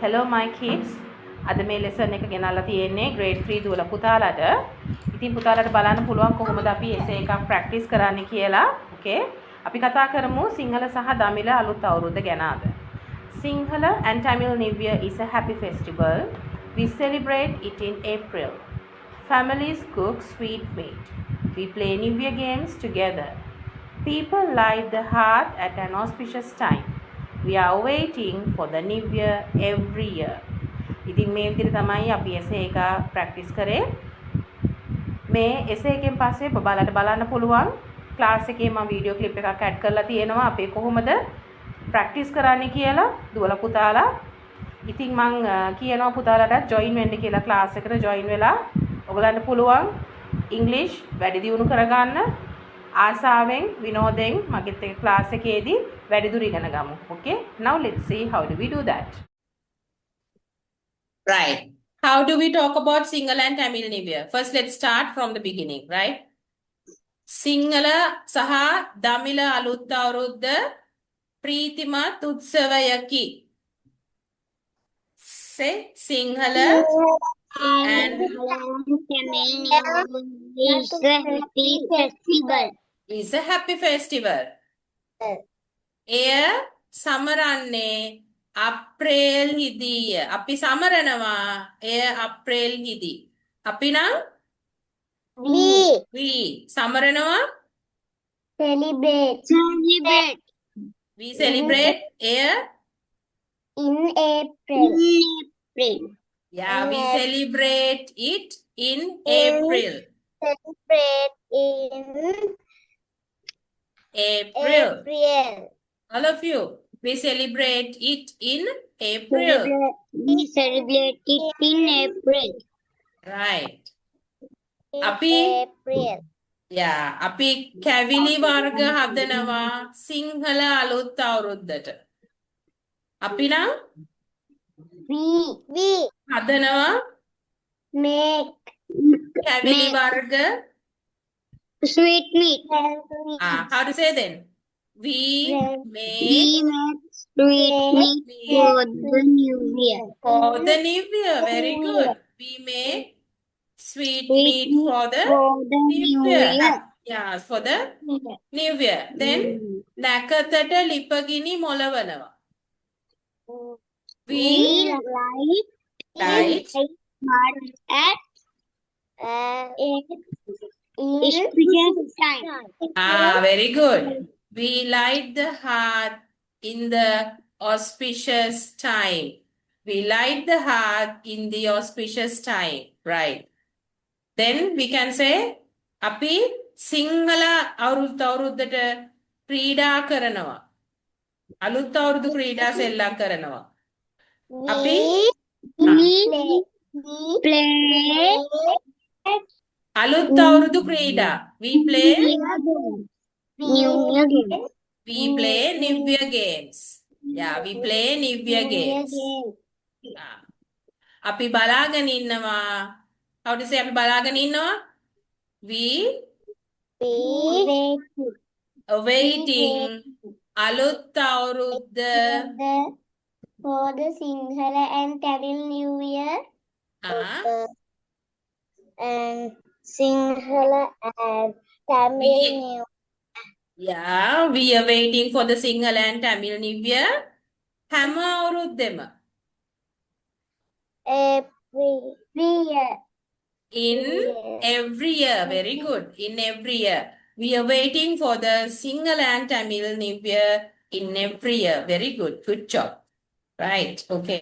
Hello my kids. අද මේ lesson එක ගෙනල්ලා තියෙන්නේ grade 3 දුවල පුතාලට. ඉතින් පුතාලට බලන්න පුළුවන් කොහොමද අපි essay එකක් practice කරන්න කියලා. Okay. අපි කතා කරමු සිංහල සහ දමිළ අලුත් අවුරුද්ද ගැන අද. Sinhala and Tamil New Year is a happy festival. We celebrate it in April. Families cook sweet meat. We play New Year games together. People light the heart at an auspicious time. We are waiting for the new year every year. ඉතින් මේ විදිහට තමයි අපි essay එක practice කරේ. මේ essay එකෙන් පස්සේ ඔයාලට බලන්න පුළුවන් class එකේ මම video clip එකක් add කරලා තියෙනවා අපි කොහොමද practice කරන්නේ කියලා දුවලා පුතාලා. ඉතින් මම කියනවා පුතාලට join වෙන්න කියලා class එකට join වෙලා ඔයගලන්ට පුළුවන් English වැඩි දියුණු කරගන්න. ආසාවෙන් විනෝදෙන් මගෙත් එක්ක ක්ලාස් එකේදී වැඩිදුර ඉගෙන ගමු. Okay? Now let's see how do we do that. Right. How do we talk about Sinhala and Tamil New Year? First let's start from the beginning, right? Sinhala saha Damila අලුත් අවුරුද්ද ප්‍රීතිමත් උත්සවයකි. Say Sinhala and is a happy festival. is a happy festival. එය සමරන්නේ අප්‍රේල් හිදිය. අපි සමරනවා එය අප්‍රේල් හිදි. අපි නම් We සමරනවා celebrate we celebrate එය in April. yeah we celebrate it in April. Celebrate in April. April. All of you, we celebrate it in April. We celebrate it in April. Right. In Api- April. Yeah, අපි කැවිලි වර්ග හදනවා සිංහල අලුත් අවුරුද්දට. අපි නම් We හදනවා make කැවිලි වර්ග. sweet meat. How to say then? We make We make sweet meat for the new year. for the new year. Very good. We make sweet meat for the new year. Yeah, for the new year. Then නැකතට ලිපගිනි මොලවනවා. We light Light at special time. Very good. We light the heart in the auspicious time. We light the heart in the auspicious time. Right. Then we can say, අපි සිංහල අවුරුද්දට ක්‍රීඩා කරනවා. අලුත් අවුරුදු ක්‍රීඩා සෙල්ලම් කරනවා. අපි We play අලුත් අවුරුදු ක්‍රීඩා. We play New Year games. We play New Year games. Yeah, we play New Year games. අපි බලාගෙන ඉන්නවා. How to say අපි බලාගෙන ඉන්නවා? We awaiting අලුත් අවුරුද්ද for the Sinhala and Tamil New Year. And Sinhala and Tamil We- New Yeah, we are waiting for the Sinhala and Tamil New Year. හැම අවුරුද්දෙම every year. in every year. Very good. In every year. We are waiting for the Sinhala and Tamil New Year in every year. Very good. Good job. Right. Okay.